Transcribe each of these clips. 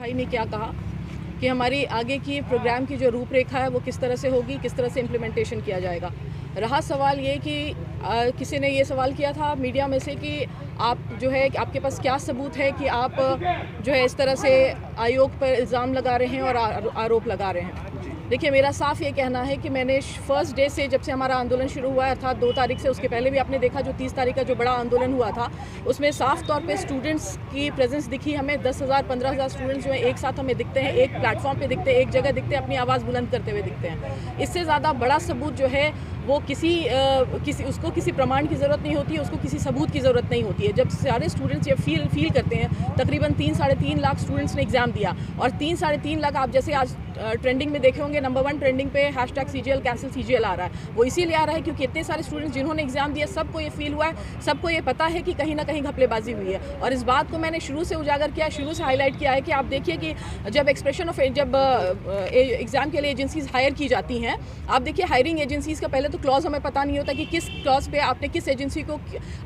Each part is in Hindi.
भाई ने क्या कहा कि हमारी आगे की प्रोग्राम की जो रूपरेखा है वो किस तरह से होगी, किस तरह से इम्प्लीमेंटेशन किया जाएगा। रहा सवाल ये कि किसी ने ये सवाल किया था मीडिया में से कि आप जो है आपके पास क्या सबूत है कि आप जो है इस तरह से आयोग पर इल्ज़ाम लगा रहे हैं और आरोप लगा रहे हैं। देखिए, मेरा साफ ये कहना है कि मैंने फर्स्ट डे से, जब से हमारा आंदोलन शुरू हुआ है अर्थात 2 तारीख से, उसके पहले भी आपने देखा जो 30 तारीख का जो बड़ा आंदोलन हुआ था उसमें साफ तौर पे स्टूडेंट्स की प्रेजेंस दिखी हमें। 10,000 15,000 स्टूडेंट्स जो है एक साथ हमें दिखते हैं, एक प्लेटफॉर्म पे दिखते हैं, एक जगह दिखते हैं, अपनी आवाज़ बुलंद करते हुए दिखते हैं। इससे ज़्यादा बड़ा सबूत जो है वो उसको किसी प्रमाण की ज़रूरत नहीं होती है, उसको किसी सबूत की ज़रूरत नहीं होती है। जब सारे स्टूडेंट्स ये फील करते हैं, तकरीबन 3-3.5 लाख स्टूडेंट्स ने एग्ज़ाम दिया और 3-3.5 लाख, आप जैसे आज ट्रेंडिंग में देखे होंगे, नंबर 1 ट्रेंडिंग पे #CGL कैंसिल CGL आ रहा है। वो इसीलिए आ रहा है क्योंकि इतने सारे स्टूडेंट्स जिन्होंने एग्ज़ाम दिया, सबको ये फील हुआ है, सबको ये पता है कि कहीं ना कहीं घपलेबाजी हुई है। और इस बात को मैंने शुरू से उजागर किया, शुरू से हाईलाइट किया है कि आप देखिए कि जब जब एग्ज़ाम के लिए एजेंसीज हायर की जाती हैं, आप देखिए हायरिंग एजेंसीज़ का पहले तो क्लॉज हमें पता नहीं होता कि किस क्लॉज पे आपने किस एजेंसी को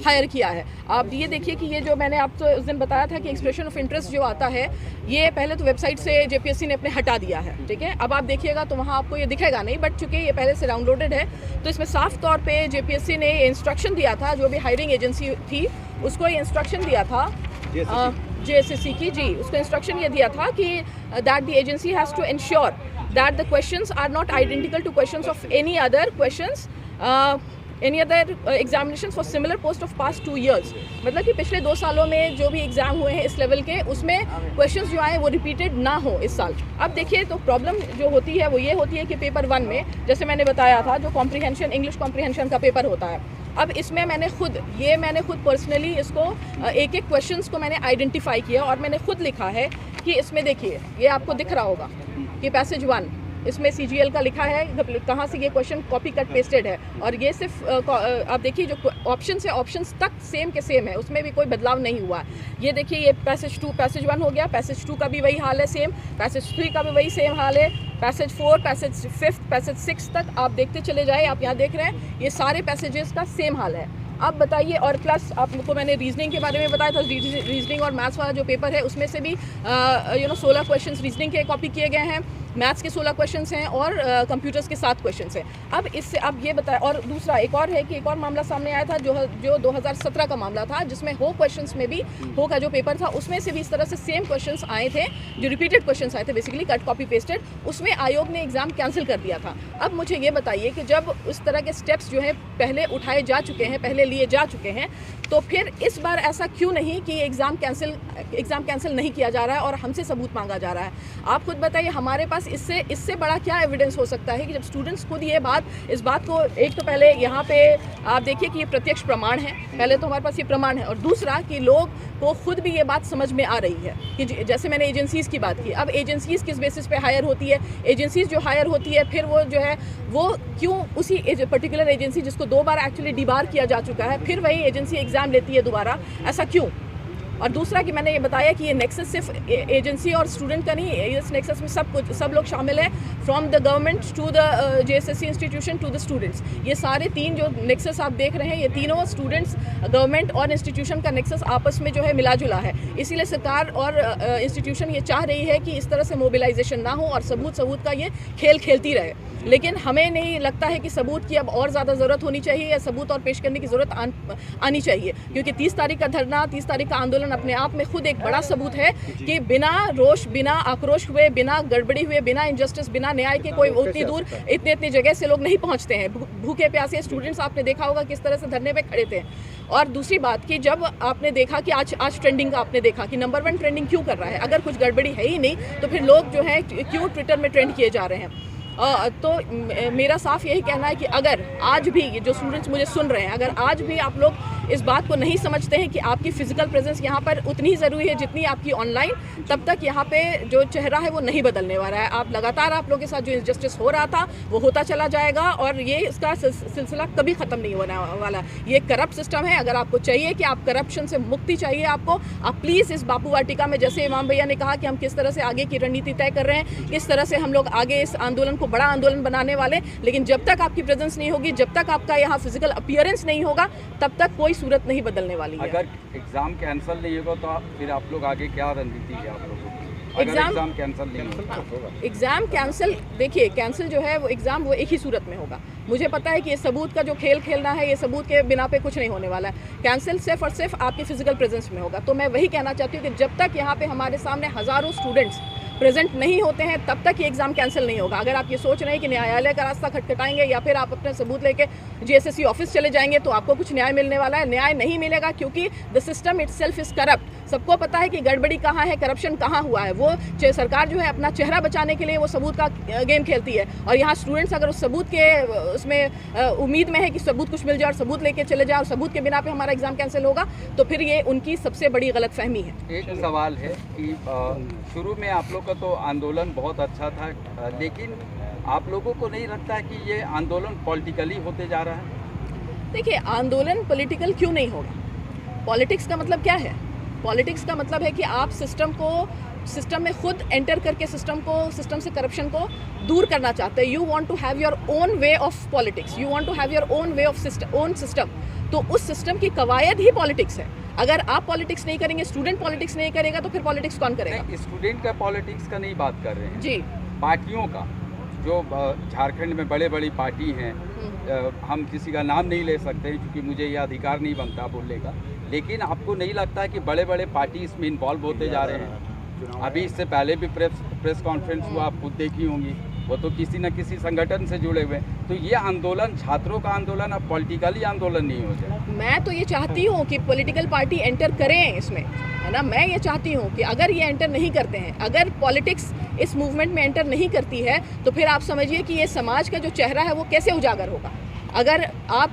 हायर किया है। आप ये देखिए कि ये जो मैंने आपको उस दिन बताया था कि एक्सप्रेशन ऑफ इंटरेस्ट जो आता है, ये पहले तो वेबसाइट से JPSC ने अपने हटा दिया है, ठीक है। अब आप देखिएगा तो वहाँ आपको ये दिखेगा नहीं, बट चूंकि ये पहले से डाउनलोडेड है तो इसमें साफ तौर पे JPSC ने इंस्ट्रक्शन दिया था, जो भी हायरिंग एजेंसी थी उसको ये इंस्ट्रक्शन दिया था, JSSC की जी, उसको इंस्ट्रक्शन ये दिया था कि that the agency has to ensure that the questions are not identical to questions of any other questions examination for similar post of past 2 years। मतलब कि पिछले 2 सालों में जो भी एग्ज़ाम हुए हैं इस लेवल के, उसमें क्वेश्चंस जो आए वो रिपीटेड ना हो इस साल। अब देखिए, तो प्रॉब्लम जो होती है वो ये होती है कि पेपर 1 में, जैसे मैंने बताया था, जो कॉम्प्रीहेंशन, इंग्लिश कॉम्प्रीहेंशन का पेपर होता है, अब इसमें मैंने खुद पर्सनली इसको एक क्वेश्चंस को मैंने आइडेंटिफाई किया और मैंने खुद लिखा है कि इसमें देखिए, ये आपको दिख रहा होगा कि पैसेज 1, इसमें CGL का लिखा है, कहाँ से ये क्वेश्चन कॉपी कट पेस्टेड है। और ये सिर्फ आप देखिए जो ऑप्शन है, ऑप्शंस तक सेम के सेम है, उसमें भी कोई बदलाव नहीं हुआ है। ये देखिए, ये पैसेज 1 हो गया, पैसेज 2 का भी वही हाल है सेम, पैसेज 3 का भी वही सेम हाल है, पैसेज 4, पैसेज 5, पैसेज 6 तक आप देखते चले जाए। आप यहाँ देख रहे हैं ये सारे पैसेजेस का सेम हाल है। अब बताइए, और प्लस आपको मैंने रीजनिंग के बारे में बताया था, रीजनिंग और मैथ्स वाला जो पेपर है उसमें से भी 16 क्वेश्चंस रीजनिंग के कॉपी किए गए हैं, मैथ्स के 16 क्वेश्चंस हैं और कंप्यूटर्स के 7 क्वेश्चंस हैं। अब इससे अब ये बताया, और दूसरा एक और है कि एक और मामला सामने आया था जो 2017 का मामला था, जिसमें हो क्वेश्चंस में भी, हो का जो पेपर था उसमें से भी इस तरह से सेम क्वेश्चंस आए थे, जो रिपीटेड क्वेश्चंस आए थे, बेसिकली कट कॉपी पेस्टेड। उसमें आयोग ने एग्ज़ाम कैंसिल कर दिया था। अब मुझे ये बताइए कि जब उस तरह के स्टेप्स जो है पहले उठाए जा चुके हैं, पहले लिए जा चुके हैं, तो फिर इस बार ऐसा क्यों नहीं कि एग्ज़ाम कैंसिल नहीं किया जा रहा है और हमसे सबूत मांगा जा रहा है। आप खुद बताइए, हमारे पास इससे बड़ा क्या एविडेंस हो सकता है कि जब स्टूडेंट्स खुद इस बात को, एक तो पहले यहाँ पे आप देखिए कि ये प्रत्यक्ष प्रमाण है, पहले तो हमारे पास ये प्रमाण है, और दूसरा कि लोग को खुद भी ये बात समझ में आ रही है कि जैसे मैंने एजेंसीज़ की बात की, अब एजेंसीज़ किस बेसिस पे हायर होती है, एजेंसीज़ जो हायर होती है फिर वो जो है वो क्यों उसी पर्टिकुलर एजेंसी जिसको 2 बार एक्चुअली डिबार किया जा चुका है, फिर वही एजेंसी एग्ज़ाम लेती है दोबारा, ऐसा क्यों। और दूसरा कि मैंने ये बताया कि ये नेक्सस सिर्फ एजेंसी और स्टूडेंट का नहीं है, इस नेक्सस में सब लोग शामिल हैं, from the government to the JSSC institution to the students. ये सारे 3 जो नेक्सस आप देख रहे हैं, ये तीनों स्टूडेंट्स, गवर्नमेंट और इंस्टीट्यूशन का नेक्सस आपस में जो है मिला जुला है। इसीलिए सरकार और इंस्टीट्यूशन ये चाह रही है कि इस तरह से मोबिलाइजेशन ना हो और सबूत का ये खेल खेलती रहे। लेकिन हमें नहीं लगता है कि सबूत की अब और ज़्यादा ज़रूरत होनी चाहिए या सबूत और पेश करने की ज़रूरत आनी चाहिए, क्योंकि 30 तारीख का धरना, 30 तारीख का आंदोलन अपने आप में खुद एक बड़ा सबूत है कि बिना रोष, बिना आक्रोश हुए, बिना गड़बड़ी हुए, बिना इनजस्टिस, बिना न्याय के कोई उतनी दूर इतनी जगह से लोग नहीं पहुंचते हैं। भूखे प्यासे स्टूडेंट्स आपने देखा होगा किस तरह से धरने पे खड़े थे। और दूसरी बात कि जब आपने देखा कि आज ट्रेंडिंग का आपने देखा कि नंबर 1 ट्रेंडिंग क्यों कर रहा है, अगर कुछ गड़बड़ी है ही नहीं तो फिर लोग जो है क्यों ट्विटर में ट्रेंड किए जा रहे हैं। तो मेरा साफ यही कहना है कि अगर आज भी जो स्टूडेंट्स मुझे सुन रहे हैं, अगर आज भी आप लोग इस बात को नहीं समझते हैं कि आपकी फिजिकल प्रेजेंस यहाँ पर उतनी ही ज़रूरी है जितनी आपकी ऑनलाइन, तब तक यहाँ पे जो चेहरा है वो नहीं बदलने वाला है। आप लगातार, आप लोगों के साथ जो इनजस्टिस हो रहा था वो होता चला जाएगा और ये इसका सिलसिला कभी ख़त्म नहीं होने वाला। ये करप्ट सिस्टम है। अगर आपको चाहिए कि आप करप्शन से मुक्ति चाहिए आपको, आप प्लीज़ इस बापू वाटिका में, जैसे इमाम भैया ने कहा कि हम किस तरह से आगे की रणनीति तय कर रहे हैं, किस तरह से हम लोग आगे इस आंदोलन को बड़ा आंदोलन बनाने वाले, लेकिन जब तक आपकी प्रेजेंस नहीं होगी, जब तक आपका यहाँ फिजिकल अपीयरेंस नहीं होगा, तब तक कोई सूरत नहीं बदलने वाली है। अगर एग्ज़ाम कैंसिल नहीं होगा तो फिर आप लोग आगे क्या रणनीति है आप लोगों की? एग्जाम कैंसिल नहीं होगा। एग्ज़ाम कैंसिल, देखिए कैंसिल जो है वो एग्ज़ाम वो एक ही सूरत में होगा। मुझे पता है कि ये सबूत का जो खेल खेलना है, ये सबूत के बिना पे कुछ नहीं होने वाला है। कैंसिल सिर्फ और सिर्फ आपके फिजिकल प्रेजेंस में होगा। तो मैं वही कहना चाहती हूँ कि जब तक यहाँ पे हमारे सामने हज़ारों स्टूडेंट्स प्रेजेंट नहीं होते हैं तब तक ये एग्ज़ाम कैंसिल नहीं होगा। अगर आप ये सोच रहे हैं कि न्यायालय का रास्ता खटखटाएंगे या फिर आप अपने सबूत लेके जीएसएससी ऑफिस चले जाएंगे तो आपको कुछ न्याय मिलने वाला है, न्याय नहीं मिलेगा, क्योंकि the system itself is corrupt. सबको पता है कि गड़बड़ी कहाँ है, करप्शन कहाँ हुआ है। वो सरकार जो है अपना चेहरा बचाने के लिए वो सबूत का गेम खेलती है, और यहाँ स्टूडेंट्स अगर उस सबूत के उसमें उम्मीद में है कि सबूत कुछ मिल जाए और सबूत लेके चले जाए और सबूत के बिना पे हमारा एग्ज़ाम कैंसिल होगा, तो फिर ये उनकी सबसे बड़ी गलतफहमी है। एक सवाल है कि शुरू में आप लोग का तो आंदोलन बहुत अच्छा था, लेकिन आप लोगों को नहीं लगता है कि ये आंदोलन पॉलिटिकली होते जा रहा है? देखिए, आंदोलन पॉलिटिकल क्यों नहीं होगा? पॉलिटिक्स का मतलब क्या है? पॉलिटिक्स का मतलब है कि आप सिस्टम में खुद एंटर करके सिस्टम से करप्शन को दूर करना चाहते हैं। You want to have your own way of politics, you want to have your own way of own system. तो उस सिस्टम की कवायद ही पॉलिटिक्स है। अगर आप पॉलिटिक्स नहीं करेंगे, स्टूडेंट पॉलिटिक्स नहीं करेगा, तो फिर पॉलिटिक्स कौन करेगा? नहीं, स्टूडेंट का पॉलिटिक्स का नहीं बात कर रहे हैं जी, पार्टियों का। जो झारखंड में बड़े बड़ी पार्टी हैं, हम किसी का नाम नहीं ले सकते क्योंकि मुझे ये अधिकार नहीं बनता बोलने का, लेकिन आपको नहीं लगता है कि बड़े बड़े पार्टी इसमें इन्वॉल्व होते जा रहे हैं? अभी इससे पहले भी प्रेस कॉन्फ्रेंस हुआ, आप खुद देखी होंगी, वो तो किसी न किसी संगठन से जुड़े हुए। तो ये आंदोलन, छात्रों का आंदोलन, अब पॉलिटिकली आंदोलन नहीं हो जाए। मैं तो ये चाहती हूँ कि पॉलिटिकल पार्टी एंटर करें इसमें, है ना। मैं ये चाहती हूँ कि अगर ये एंटर नहीं करते हैं, अगर पॉलिटिक्स इस मूवमेंट में एंटर नहीं करती है, तो फिर आप समझिए कि ये समाज का जो चेहरा है वो कैसे उजागर होगा। अगर आप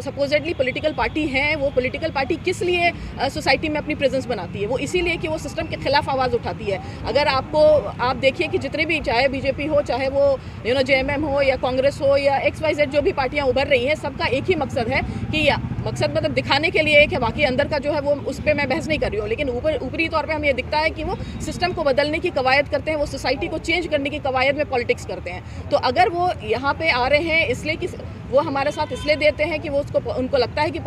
सपोजेटली पॉलिटिकल पार्टी हैं, वो पॉलिटिकल पार्टी किस लिए सोसाइटी में अपनी प्रेजेंस बनाती है? वो इसीलिए कि वो सिस्टम के खिलाफ आवाज़ उठाती है। अगर आप देखिए कि जितने भी, चाहे बीजेपी हो, चाहे वो जेएमएम हो या कांग्रेस हो या XYZ जो भी पार्टियां उभर रही हैं, सबका एक ही मकसद है कि मकसद मतलब दिखाने के लिए एक है, बाकी अंदर का जो है वो उस पर मैं बहस नहीं कर रही हूँ, लेकिन ऊपरी तौर पे हमें ये दिखता है कि वो सिस्टम को बदलने की कवायद करते हैं, वो सोसाइटी को चेंज करने की कवायद में पॉलिटिक्स करते हैं। तो अगर वो यहाँ पे आ रहे हैं इसलिए कि वो हमारे साथ इसलिए देते हैं कि वो उनको लगता है कि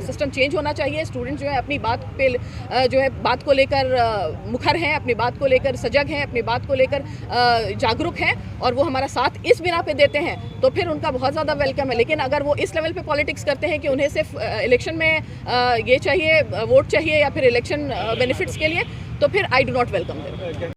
सिस्टम चेंज होना चाहिए, स्टूडेंट जो है अपनी बात पे जो है बात को लेकर मुखर हैं, अपनी बात को लेकर सजग हैं, अपनी बात को लेकर जागरूक हैं, और वो हमारा साथ इस बिना पे देते हैं, तो फिर उनका बहुत ज़्यादा वेलकम है। लेकिन अगर वो इस लेवल पे पॉलिटिक्स करते हैं कि उन्हें सिर्फ इलेक्शन में ये चाहिए, वोट चाहिए या फिर इलेक्शन बेनिफिट्स के लिए, तो फिर I do not welcome them.